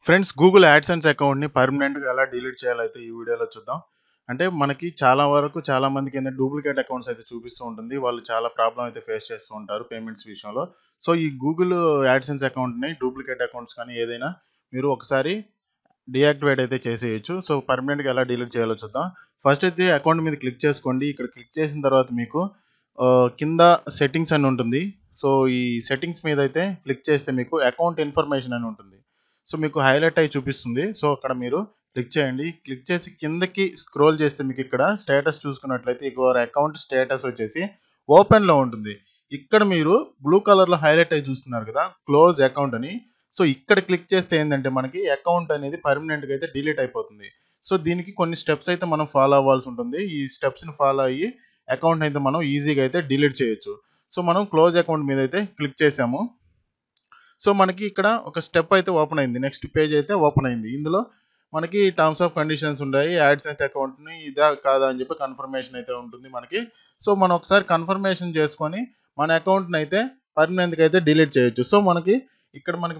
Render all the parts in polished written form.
Friends, Google AdSense అకౌంట్‌ని పర్మనెంట్‌గా ఎలా డిలీట్ చేయాలో అయితే ఈ వీడియోలో చూద్దాం. అంటే మనకి చాలా మందికి ఏందంటే డూప్లికేట్ అకౌంట్స్ అయితే చూపిస్తూ ఉంటుంది. వాళ్ళు చాలా ప్రాబ్లమ్ అయితే ఫేస్ చేస్తూ ఉంటారు పేమెంట్స్ విషయంలో. సో, ఈ గూగుల్ యాడ్సెన్స్ అకౌంట్‌ని డూప్లికేట్ అకౌంట్స్ కానీ ఏదైనా మీరు ఒకసారి డీయాక్టివేట్ అయితే చేసేయొచ్చు. సో, పర్మనెంట్‌గా ఎలా డిలీట్ చేయాలో చూద్దాం. ఫస్ట్ అయితే అకౌంట్ మీద క్లిక్ చేసుకోండి. ఇక్కడ క్లిక్ చేసిన తర్వాత మీకు కింద సెట్టింగ్స్ అని ఉంటుంది. సో, ఈ సెట్టింగ్స్ మీద అయితే క్లిక్ చేస్తే మీకు అకౌంట్ ఇన్ఫర్మేషన్ అని ఉంటుంది. సో, మీకు హైలైట్ అయ్యి చూపిస్తుంది. సో, అక్కడ మీరు క్లిక్ చేయండి. క్లిక్ చేసి కిందకి స్క్రోల్ చేస్తే మీకు ఇక్కడ స్టేటస్ చూసుకున్నట్లయితే యువర్ అకౌంట్ స్టేటస్ వచ్చేసి ఓపెన్‌లో ఉంటుంది. ఇక్కడ మీరు బ్లూ కలర్‌లో హైలైట్ అయ్యి చూస్తున్నారు కదా! క్లోజ్ అకౌంట్ అని. సో, ఇక్కడ క్లిక్ చేస్తే ఏందంటే మనకి అకౌంట్ అనేది పర్మనెంట్‌గా అయితే డిలీట్ అయిపోతుంది. సో, దీనికి కొన్ని స్టెప్స్ అయితే మనం ఫాలో అవ్వాల్సి ఉంటుంది. ఈ స్టెప్స్‌ని ఫాలో అయ్యి అకౌంట్‌ని అయితే మనం ఈజీగా అయితే డిలీట్ చేయొచ్చు. సో, మనం క్లోజ్ అకౌంట్ మీద అయితే క్లిక్ చేసాము. సో, మనకి ఇక్కడ ఒక స్టెప్ అయితే ఓపెన్ అయింది. నెక్స్ట్ పేజ్ అయితే ఓపెన్ అయింది. ఇందులో మనకి టర్మ్స్ ఆఫ్ కండిషన్స్ ఉంటాయి. యాడ్సెన్స్ అకౌంట్‌ని ఇదా కాదా అని చెప్పి కన్ఫర్మేషన్ అయితే ఉంటుంది మనకి. సో, మనం ఒకసారి కన్ఫర్మేషన్ చేసుకొని మన అకౌంట్‌ని అయితే పర్మనెంట్‌గా అయితే డిలీట్ చేయొచ్చు. సో, మనకి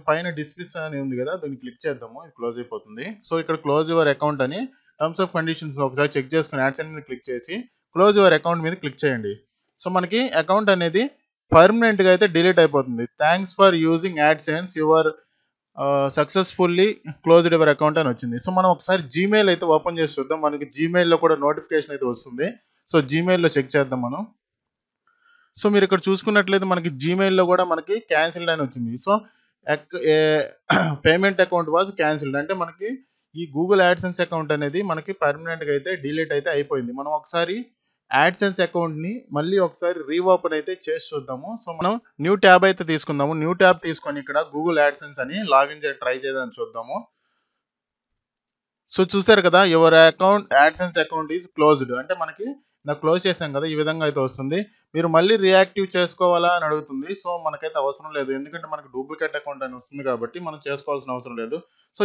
పైన డిస్మిస్ అని ఉంది కదా! దీన్ని క్లిక్ చేద్దాము. ఇది క్లోజ్ అయిపోతుంది. సో, ఇక్కడ క్లోజ్ యువర్ అకౌంట్ అని టర్మ్స్ ఆఫ్ కండిషన్స్ ఒకసారి చెక్ చేసుకొని యాడ్సెన్స్ మీద క్లిక్ చేసి క్లోజ్ యువర్ అకౌంట్ మీద క్లిక్ చేయండి. సో, మనకి అకౌంట్ అనేది పర్మనెంట్‌గా అయితే డిలీట్ అయిపోతుంది. Thanks for using AdSense your successfully closed your account అని వచ్చింది. సో, మనం ఒకసారి జీమెయిల్ అయితే ఓపెన్ చేసి చూద్దాం. మనకి జీమెయిల్‌లో కూడా నోటిఫికేషన్ అయితే వస్తుంది. సో, జీమెయిల్‌లో చెక్ చేద్దాం మనం. సో, మీరిక్కడ చూసుకున్నట్లయితే మనకి జీమెయిల్‌లో కూడా మనకి క్యాన్సిల్డ్ అని వచ్చింది. So, payment account was cancelled. అంటే మనకి ఈ గూగుల్ యాడ్సెన్స్ అకౌంట్ అనేది మనకి పర్మనెంట్‌గా అయితే డిలీట్ అయితే అయిపోయింది. మనం ఒకసారి యాడ్సెన్స్ అకౌంట్‌ని మళ్ళీ ఒకసారి రీఓపెన్ అయితే చేసి చూద్దాము. సో, మనం న్యూ ట్యాబ్ అయితే తీసుకుందాము. న్యూ ట్యాబ్ తీసుకొని ఇక్కడ గూగుల్ యాడ్సెన్స్ అని లాగిన్ ట్రై చేయడానికి చూద్దాము. సో, చూసారు కదా! Your AdSense account is closed. అంటే మనకి ఇందాక క్లోజ్ చేసాం కదా! ఈ విధంగా అయితే వస్తుంది. మీరు మళ్ళీ రీయాక్టివ్ చేసుకోవాలా అని అడుగుతుంది. సో, మనకైతే అవసరం లేదు. ఎందుకంటే మనకి డూప్లికేట్ అకౌంట్ అని వస్తుంది కాబట్టి మనం చేసుకోవాల్సిన అవసరం లేదు. సో